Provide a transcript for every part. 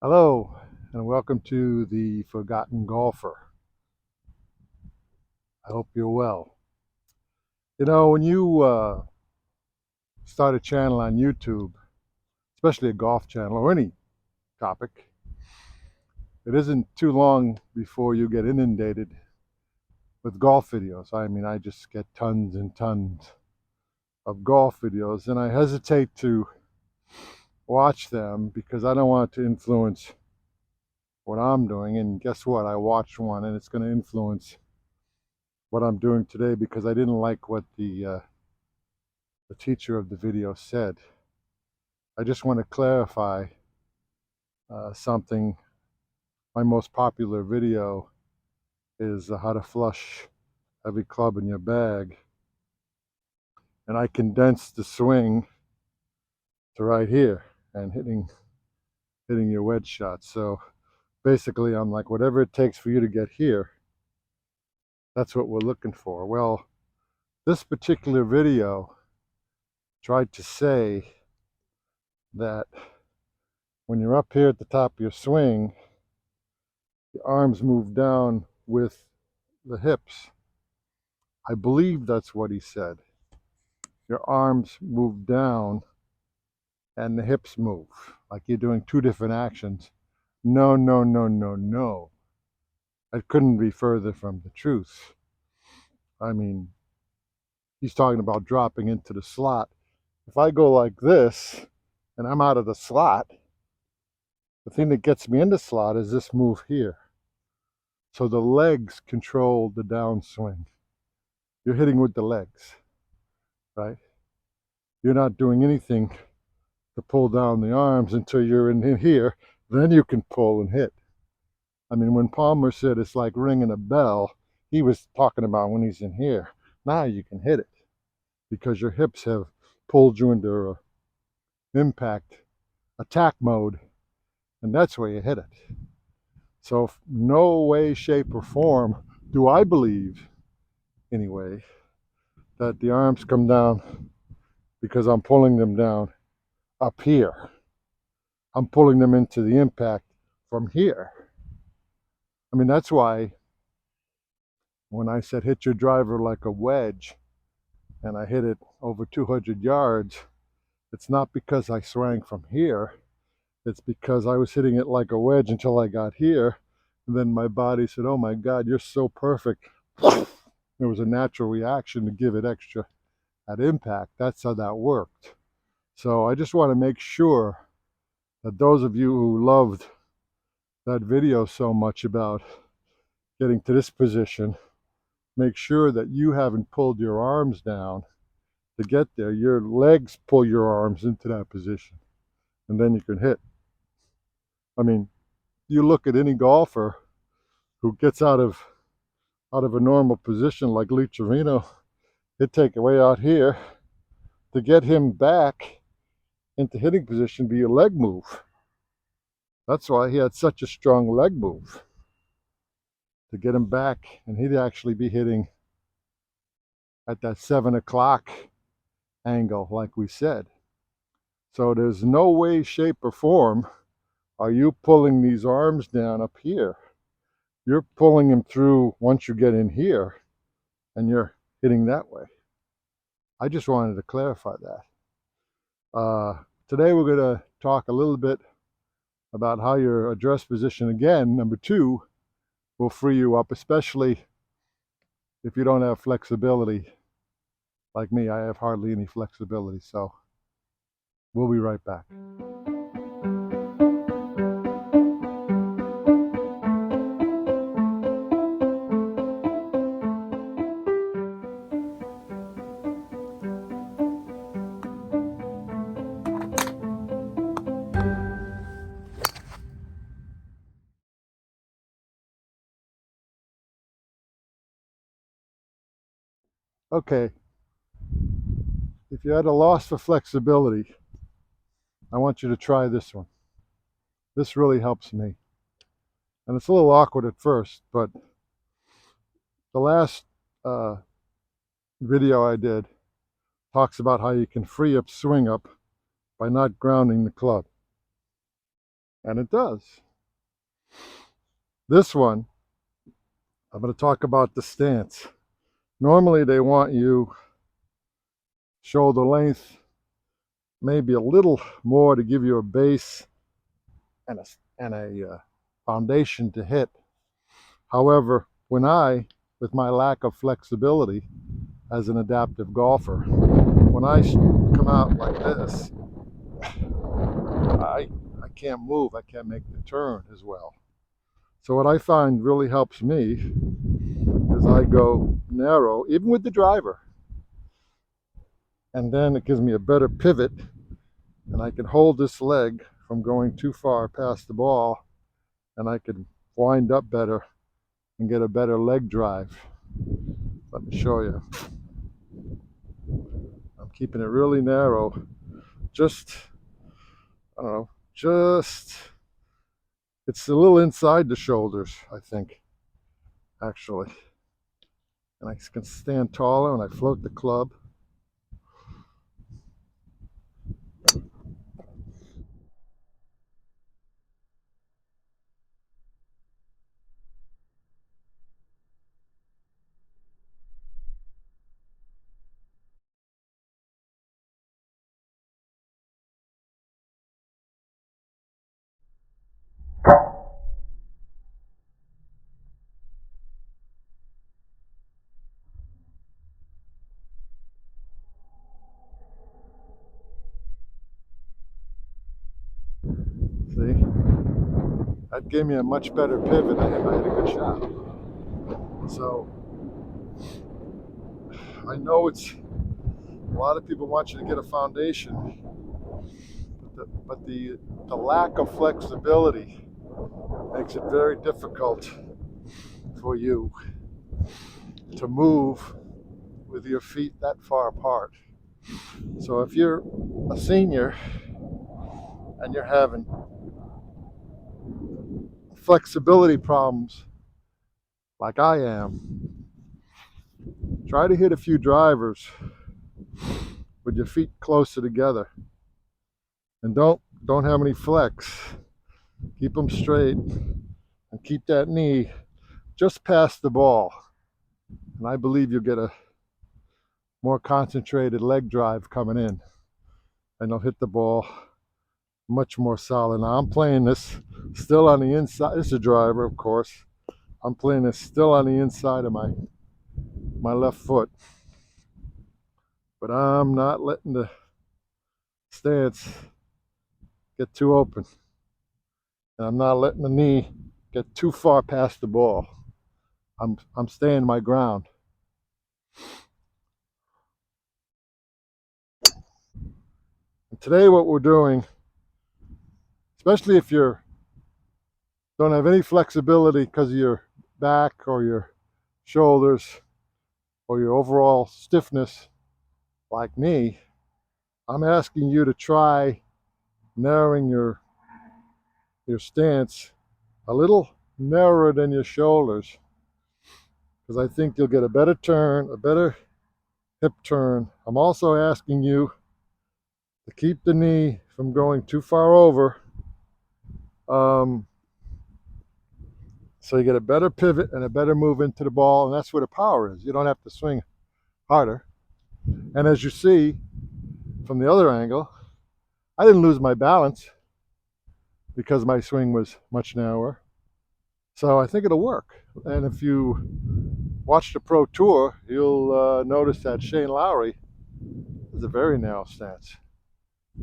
Hello, and welcome to the Forgotten Golfer. I hope you're well. You know, when you start a channel on YouTube, especially a golf channel or any topic, it isn't too long before you get inundated with golf videos. I mean, I just get tons and tons of golf videos, and I hesitate to watch them because I don't want it to influence what I'm doing. And guess what? I watched one, and it's going to influence what I'm doing today because I didn't like what the teacher of the video said. I just want to clarify something. My most popular video is how to flush every club in your bag. And I condensed the swing to right here and hitting your wedge shot. So basically I'm like, whatever it takes for you to get here, that's what we're looking for. Well, this particular video tried to say that when you're up here at the top of your swing, the arms move down with the hips. I believe that's what he said. Your arms move down and the hips move, like you're doing two different actions. No, no, no, no, no. That couldn't be further from the truth. I mean, he's talking about dropping into the slot. If I go like this and I'm out of the slot, the thing that gets me in the slot is this move here. So the legs control the downswing. You're hitting with the legs, right? You're not doing anything to pull down the arms until you're in here. Then you can pull and hit. I mean, when Palmer said it's like ringing a bell, he was talking about when he's in here. Now you can hit it because your hips have pulled you into impact attack mode, and that's where you hit it. So no way, shape, or form do I believe, anyway, that the arms come down because I'm pulling them down up here. I'm pulling them into the impact from here. I mean, that's why when I said hit your driver like a wedge and I hit it over 200 yards, it's not because I swung from here. It's because I was hitting it like a wedge until I got here. And then my body said, oh my God, you're so perfect. There was a natural reaction to give it extra at impact. That's how that worked. So I just want to make sure that those of you who loved that video so much about getting to this position, make sure that you haven't pulled your arms down to get there. Your legs pull your arms into that position, and then you can hit. I mean, you look at any golfer who gets out of a normal position like Lee Trevino, it'd take away out here to get him back into hitting position be a leg move. That's why he had such a strong leg move to get him back, and he'd actually be hitting at that 7 o'clock angle, like we said. So there's no way, shape, or form are you pulling these arms down up here. You're pulling them through once you get in here, and you're hitting that way. I just wanted to clarify that. Today we're going to talk a little bit about how your address position, again, number two, will free you up, especially if you don't have flexibility. Like me, I have hardly any flexibility, so we'll be right back. Okay, if you're at a loss for flexibility, I want you to try this one. This really helps me. And it's a little awkward at first, but the last video I did talks about how you can free up swing up by not grounding the club. And it does. This one, I'm going to talk about the stance. Normally they want you shoulder length, maybe a little more to give you a base and a foundation to hit. However, when with my lack of flexibility as an adaptive golfer, when I come out like this, I can't move. I can't make the turn as well. So what I find really helps me is I go narrow, even with the driver, and then it gives me a better pivot, and I can hold this leg from going too far past the ball, and I can wind up better and get a better leg drive. Let me show you. I'm keeping it really narrow. Just, I don't know, it's a little inside the shoulders, I think, actually. And I can stand taller and I float the club. See? That gave me a much better pivot. I had a good shot. So I know it's a lot of people want you to get a foundation, but the lack of flexibility makes it very difficult for you to move with your feet that far apart. So if you're a senior and you're having flexibility problems like I am, try to hit a few drivers with your feet closer together, and don't have any flex. Keep them straight and keep that knee just past the ball, and I believe you'll get a more concentrated leg drive coming in, and you'll hit the ball much more solid. Now I'm playing this still on the inside. This is a driver, of course. I'm playing this still on the inside of my left foot, but I'm not letting the stance get too open, and I'm not letting the knee get too far past the ball. I'm staying my ground. And today what we're doing, especially if you don't have any flexibility because of your back or your shoulders or your overall stiffness like me, I'm asking you to try narrowing your stance a little narrower than your shoulders, because I think you'll get a better turn, a better hip turn. I'm also asking you to keep the knee from going too far over, so you get a better pivot and a better move into the ball, and that's where the power is. You don't have to swing harder. And as you see from the other angle, I didn't lose my balance because my swing was much narrower. So I think it'll work. And if you watch the Pro Tour, you'll notice that Shane Lowry has a very narrow stance.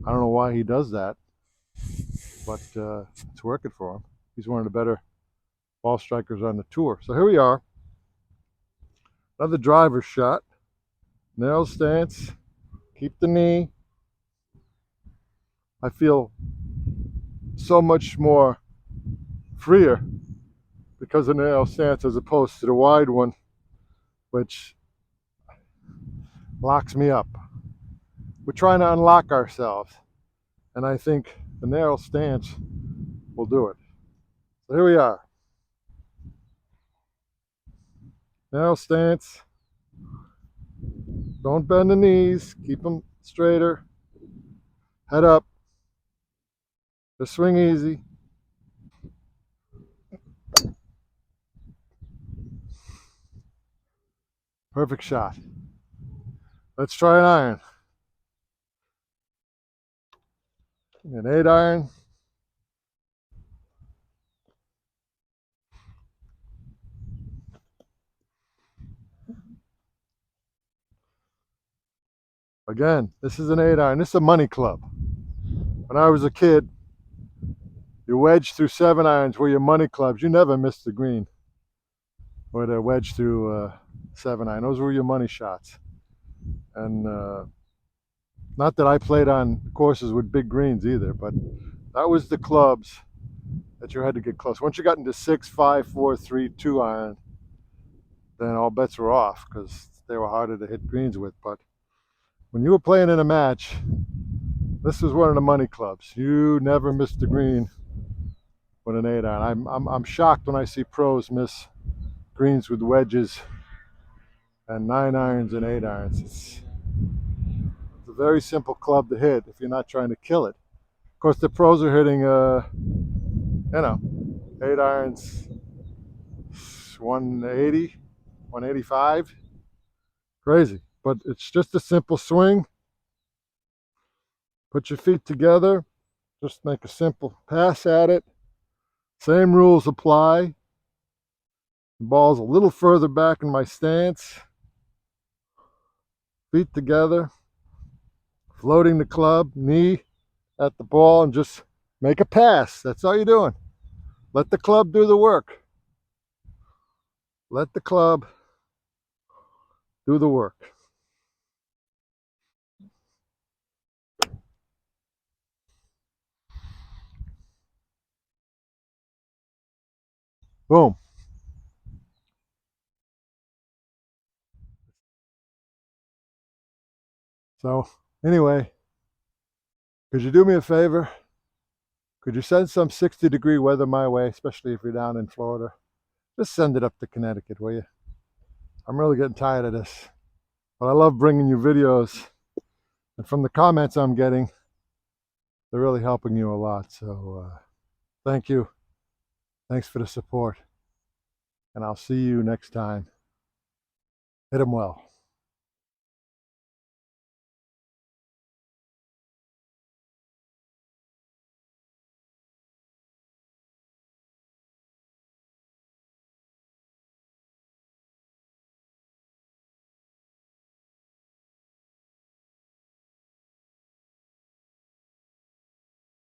I don't know why he does that, but it's working for him. He's one of the better ball strikers on the tour. So here we are. Another driver shot. Narrow stance. Keep the knee. I feel so much more freer because of the narrow stance as opposed to the wide one, which locks me up. We're trying to unlock ourselves, and I think the narrow stance will do it. So here we are. Narrow stance. Don't bend the knees. Keep them straighter. Head up. Just swing easy. Perfect shot. Let's try an iron. An 8 iron. Again, this is an 8 iron. This is a money club. When I was a kid, your wedge through 7 irons were your money clubs. You never missed the green. Or the wedge through 7 iron. Those were your money shots. And not that I played on courses with big greens either, but that was the clubs that you had to get close. Once you got into 6, 5, 4, 3, 2 iron, then all bets were off because they were harder to hit greens with. But when you were playing in a match, this was one of the money clubs. You never missed the green with an 8 iron. I'm shocked when I see pros miss greens with wedges and 9 irons and 8 irons. It's a very simple club to hit if you're not trying to kill it. Of course, the pros are hitting, 8 irons, 180, 185. Crazy, but it's just a simple swing. Put your feet together, just make a simple pass at it. Same rules apply. The ball's a little further back in my stance. Feet together, floating the club, knee at the ball, and just make a pass. That's all you're doing. Let the club do the work. Let the club do the work. Boom. So anyway, could you do me a favor? Could you send some 60-degree weather my way, especially if you're down in Florida? Just send it up to Connecticut, will you? I'm really getting tired of this. But I love bringing you videos. And from the comments I'm getting, they're really helping you a lot. So thank you. Thanks for the support. And I'll see you next time. Hit 'em well.